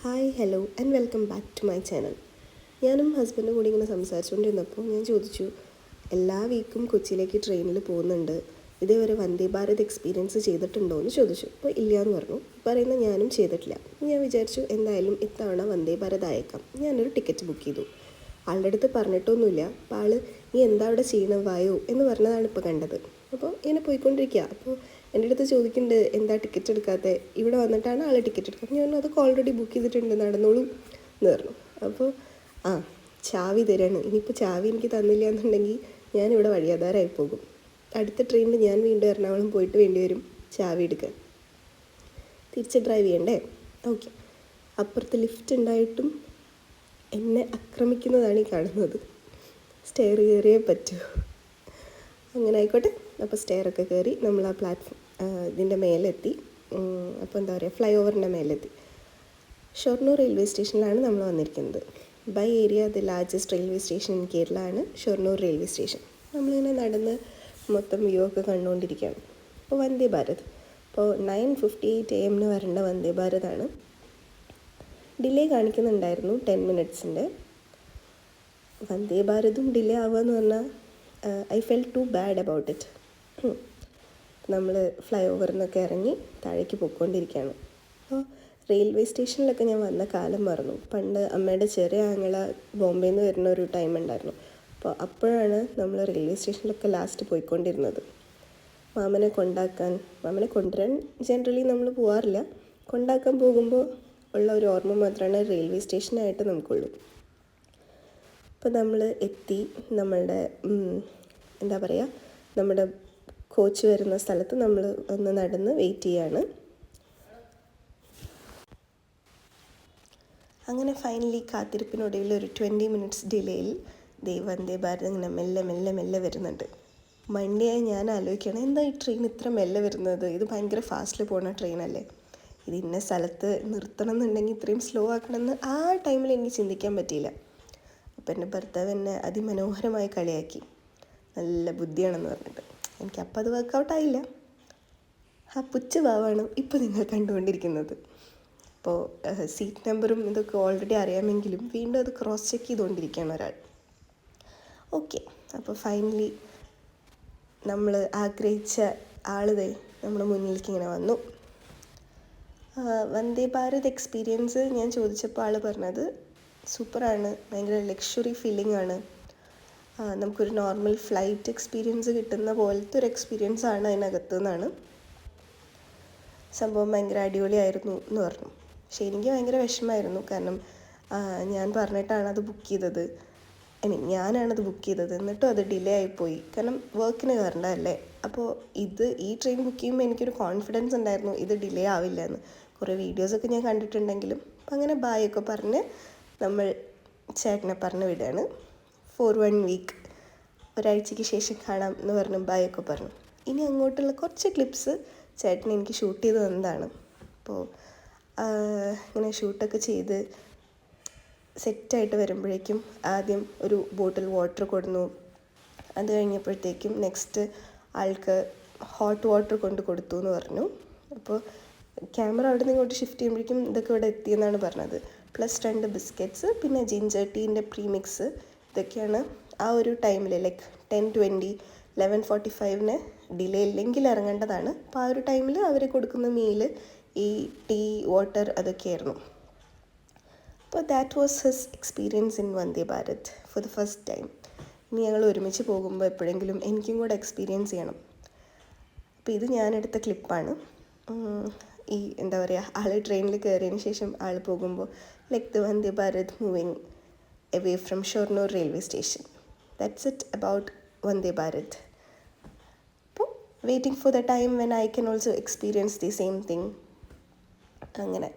Hi hello and welcome back to my channel. ഞാനും ഹസ്ബൻഡും കൂടി ഇങ്ങനെ സംസാരിച്ചുകൊണ്ടിരുന്നപ്പോൾ ഞാൻ ചോദിച്ചു, എല്ലാ വീക്കും കൊച്ചിയിലേക്ക് ട്രെയിനിൽ പോകുന്നുണ്ട്, ഇതേവരെ വന്ദേ ഭാരത് എക്സ്പീരിയൻസ് ചെയ്തിട്ടുണ്ടോ എന്ന് ചോദിച്ചു. അപ്പോൾ ഇല്ല എന്ന് പറഞ്ഞു. പറയുന്ന ഞാനും ചെയ്തിട്ടില്ല. ഞാൻ വിചാരിച്ചു എന്തായാലും ഇത്തവണ വന്ദേ ഭാരത് അയക്കാം. ഞാനൊരു ടിക്കറ്റ് ബുക്ക് ചെയ്തു. ആളുടെ അടുത്ത് പറഞ്ഞിട്ടൊന്നുമില്ല. അപ്പോൾ ആൾ നീ എന്താ അവിടെ ചെയ്യണം വായോ എന്ന് പറഞ്ഞതാണ് ഇപ്പോൾ കണ്ടത്. അപ്പോൾ ഇങ്ങനെ പോയിക്കൊണ്ടിരിക്കുക. അപ്പോൾ എൻ്റെ അടുത്ത് ചോദിക്കുന്നുണ്ട് എന്താ ടിക്കറ്റ് എടുക്കാത്തത്, ഇവിടെ വന്നിട്ടാണ് ആൾ ടിക്കറ്റ് എടുക്കുക. അപ്പോൾ ഞാൻ പറഞ്ഞു അതൊക്കെ ഓൾറെഡി ബുക്ക് ചെയ്തിട്ടുണ്ട്, നടന്നോളൂ എന്ന് പറഞ്ഞു. അപ്പോൾ ചാവി തരാണ്. ഇനിയിപ്പോൾ ചാവി എനിക്ക് തന്നില്ല എന്നുണ്ടെങ്കിൽ ഞാനിവിടെ വഴിയാധാരമായി പോകും. അടുത്ത ട്രെയിനിൽ ഞാൻ വീണ്ടും എറണാകുളം പോയിട്ട് വേണ്ടി വരും ചാവി എടുക്കാൻ. തിരിച്ച് ഡ്രൈവ് ചെയ്യണ്ടേ? ഓക്കെ. അപ്പുറത്ത് ലിഫ്റ്റ് ഉണ്ടായിട്ടും എന്നെ ആക്രമിക്കുന്നതാണ് ഈ കാണുന്നത്. സ്റ്റെയർ കയറിയേ പറ്റൂ. അങ്ങനെ ആയിക്കോട്ടെ. അപ്പോൾ സ്റ്റെയറൊക്കെ കയറി നമ്മൾ ആ പ്ലാറ്റ്ഫോം ഇതിൻ്റെ മേലെത്തി. അപ്പോൾ എന്താ പറയുക, ഫ്ലൈ ഓവറിൻ്റെ മേലെത്തി. ഷൊർണൂർ റെയിൽവേ സ്റ്റേഷനിലാണ് നമ്മൾ വന്നിരിക്കുന്നത്. By area the largest railway station in Kerala ആണ് ഷൊർണൂർ റെയിൽവേ സ്റ്റേഷൻ. നമ്മളിങ്ങനെ നടന്ന് മൊത്തം വ്യൂ ഒക്കെ കണ്ടുകൊണ്ടിരിക്കുകയാണ്. അപ്പോൾ വന്ദേ ഭാരത് ഇപ്പോൾ 9:58 AM വരേണ്ട വന്ദേ ഭാരതാണ്. ഡിലേ കാണിക്കുന്നുണ്ടായിരുന്നു 10 മിനിറ്റ്സിൻ്റെ. വന്ദേ ഭാരതും ഡിലേ ആവുക എന്ന് പറഞ്ഞാൽ I feel too bad about it. നമ്മൾ ഫ്ലൈ ഓവറിൽ നിന്നൊക്കെ ഇറങ്ങി താഴേക്ക് പോയിക്കൊണ്ടിരിക്കുകയാണ്. അപ്പോൾ റെയിൽവേ സ്റ്റേഷനിലൊക്കെ ഞാൻ വന്ന കാലം മറന്നു. പണ്ട് അമ്മയുടെ ചെറിയ ആങ്ങള ബോംബെയിൽ നിന്ന് വരുന്ന ഒരു ടൈം ഉണ്ടായിരുന്നു. അപ്പോൾ അപ്പോഴാണ് നമ്മൾ റെയിൽവേ സ്റ്റേഷനിലൊക്കെ ലാസ്റ്റ് പോയിക്കൊണ്ടിരുന്നത്. മാമനെ കൊണ്ടുവരാൻ ജനറലി നമ്മൾ പോകാറില്ല. കൊണ്ടാക്കാൻ പോകുമ്പോൾ ഉള്ള ഒരു ഓർമ്മ മാത്രമാണ് റെയിൽവേ സ്റ്റേഷനായിട്ട് നമുക്കുള്ളൂ. അപ്പോൾ നമ്മൾ എത്തി. നമ്മളുടെ എന്താ പറയുക, നമ്മുടെ കോച്ച് വരുന്ന സ്ഥലത്ത് നമ്മൾ ഒന്ന് നടന്ന് വെയിറ്റ് ചെയ്യാണ്. അങ്ങനെ ഫൈനലി കാത്തിരിപ്പിനൊടുവിൽ ഒരു 20 മിനിറ്റ്സ് ഡിലേയിൽ വന്ദേ ഭാരത് ഇങ്ങനെ മെല്ലെ മെല്ലെ മെല്ലെ വരുന്നുണ്ട്. മണ്ടിയായി ഞാൻ ആലോചിക്കുകയാണ്, എന്താ ഈ ട്രെയിൻ ഇത്ര മെല്ലെ വരുന്നത്? ഇത് ഭയങ്കര ഫാസ്റ്റിൽ പോകുന്ന ട്രെയിനല്ലേ, ഇത് ഇന്ന സ്ഥലത്ത് നിർത്തണം എന്നുണ്ടെങ്കിൽ ഇത്രയും സ്ലോ ആക്കണമെന്ന് ആ ടൈമിൽ എനിക്ക് ചിന്തിക്കാൻ പറ്റിയില്ല. അപ്പോൾ എൻ്റെ ഭർത്താവ് എന്നെ അതിമനോഹരമായി കളിയാക്കി, നല്ല ബുദ്ധിയാണെന്ന് പറഞ്ഞിട്ട്. എനിക്കപ്പോൾ അത് വർക്കൗട്ടായില്ല. ആ പുച്ഛഭാവമാണ് ഇപ്പോൾ നിങ്ങൾ കണ്ടുകൊണ്ടിരിക്കുന്നത്. അപ്പോൾ സീറ്റ് നമ്പറും ഇതൊക്കെ ഓൾറെഡി അറിയാമെങ്കിലും വീണ്ടും അത് ക്രോസ് ചെക്ക് ചെയ്തുകൊണ്ടിരിക്കുകയാണ് ഒരാൾ. ഓക്കെ. അപ്പോൾ ഫൈനലി നമ്മൾ ആഗ്രഹിച്ച ആളുകൾ നമ്മുടെ മുന്നിലേക്ക് ഇങ്ങനെ വന്നു. വന്ദേ ഭാരത് എക്സ്പീരിയൻസ് ഞാൻ ചോദിച്ചപ്പോൾ ആൾ പറഞ്ഞത് സൂപ്പറാണ്, ഭയങ്കര ലക്ഷറി ഫീലിംഗ് ആണ്, നമുക്കൊരു നോർമൽ ഫ്ലൈറ്റ് എക്സ്പീരിയൻസ് കിട്ടുന്ന പോലത്തെ ഒരു എക്സ്പീരിയൻസ് ആണ് അതിനകത്ത് എന്നാണ്. സംഭവം ഭയങ്കര അടിപൊളിയായിരുന്നു എന്ന് പറഞ്ഞു. പക്ഷേ എനിക്ക് ഭയങ്കര വിഷമമായിരുന്നു. കാരണം ഞാൻ പറഞ്ഞിട്ടാണ് അത് ബുക്ക് ചെയ്തത്. ഞാനാണത് ബുക്ക് ചെയ്തത്, എന്നിട്ടും അത് ഡിലേ ആയിപ്പോയി. കാരണം വർക്കിന് കയറേണ്ടതല്ലേ. അപ്പോൾ ഈ ട്രെയിൻ ബുക്ക് ചെയ്യുമ്പോൾ എനിക്കൊരു കോൺഫിഡൻസ് ഉണ്ടായിരുന്നു ഇത് ഡിലേ ആവില്ല എന്ന്. കുറേ വീഡിയോസൊക്കെ ഞാൻ കണ്ടിട്ടുണ്ടെങ്കിലും. അപ്പം അങ്ങനെ ബായൊക്കെ പറഞ്ഞ് നമ്മൾ ചേട്ടനെ പറഞ്ഞ് വിടുകയാണ്. ഫോർ 1 വീക്ക്, ഒരാഴ്ചയ്ക്ക് ശേഷം കാണാം എന്ന് പറഞ്ഞ് ബായൊക്കെ പറഞ്ഞു. ഇനി അങ്ങോട്ടുള്ള കുറച്ച് ക്ലിപ്സ് ചേട്ടൻ എനിക്ക് ഷൂട്ട് ചെയ്ത് തന്നതാണ്. അപ്പോൾ ഇങ്ങനെ ഷൂട്ടൊക്കെ ചെയ്ത് സെറ്റായിട്ട് വരുമ്പോഴേക്കും ആദ്യം ഒരു ബോട്ടിൽ വാട്ടർ കൊടുന്നു. അത് കഴിഞ്ഞപ്പോഴത്തേക്കും നെക്സ്റ്റ് ആൾക്ക് ഹോട്ട് വാട്ടർ കൊടുത്തു എന്ന് പറഞ്ഞു. അപ്പോൾ ക്യാമറ അവിടെ നിന്ന് ഇങ്ങോട്ട് ഷിഫ്റ്റ് ചെയ്യുമ്പോഴേക്കും ഇതൊക്കെ ഇവിടെ എത്തിയെന്നാണ് പറഞ്ഞത്. പ്ലസ് 2 ബിസ്ക്കറ്റ്സ്, പിന്നെ ജിഞ്ചർ ടീൻ്റെ പ്രീമിക്സ്, ഇതൊക്കെയാണ് ആ ഒരു ടൈമിൽ ലൈക്ക് 10:20 11:45 ഡിലേ ഇല്ലെങ്കിൽ ഇറങ്ങേണ്ടതാണ്. അപ്പോൾ ആ ഒരു ടൈമിൽ അവർ കൊടുക്കുന്ന മീൽ ഈ ടീ വാട്ടർ അതൊക്കെയായിരുന്നു. അപ്പോൾ that was his experience in Vande Bharat for the first time. ഇനി ഞങ്ങൾ ഒരുമിച്ച് പോകുമ്പോൾ എപ്പോഴെങ്കിലും എനിക്കും കൂടെ എക്സ്പീരിയൻസ് ചെയ്യണം. അപ്പോൾ ഇത് ഞാനെടുത്ത ക്ലിപ്പാണ്. ഈ എന്താ പറയുക, ആൾ ട്രെയിനിൽ കയറിയതിന് ശേഷം ആൾ പോകുമ്പോൾ like the Vande Bharat moving away from Shornur railway station. That's it about Vande Bharat. Waiting for the time when I can also experience the same thing. അങ്ങനെ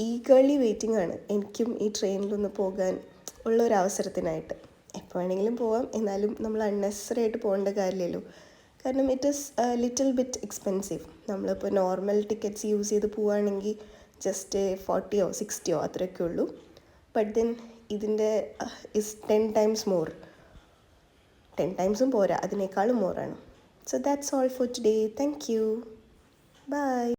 ഈഗർലി വെയിറ്റിംഗ് ആണ് എനിക്കും ഈ ട്രെയിനിലൊന്ന് പോകാൻ ഉള്ളൊരവസരത്തിനായിട്ട്. എപ്പോൾ വേണമെങ്കിലും പോവാം, എന്നാലും നമ്മൾ അൺനെസറി ആയിട്ട് പോകേണ്ട കാര്യമില്ലല്ലോ. കാരണം it is little bit expensive. നമ്മളിപ്പോൾ നോർമൽ ടിക്കറ്റ്സ് യൂസ് ചെയ്ത് പോവുകയാണെങ്കിൽ ജസ്റ്റ് 40 or 60 അത്രയൊക്കെ ഉള്ളൂ. ബട്ട് ദെൻ ഇതിൻ്റെ ഇസ് 10 times more. 10 ടൈംസും പോരാ, അതിനേക്കാളും മോറാണ്. So that's all for today. Thank you. By.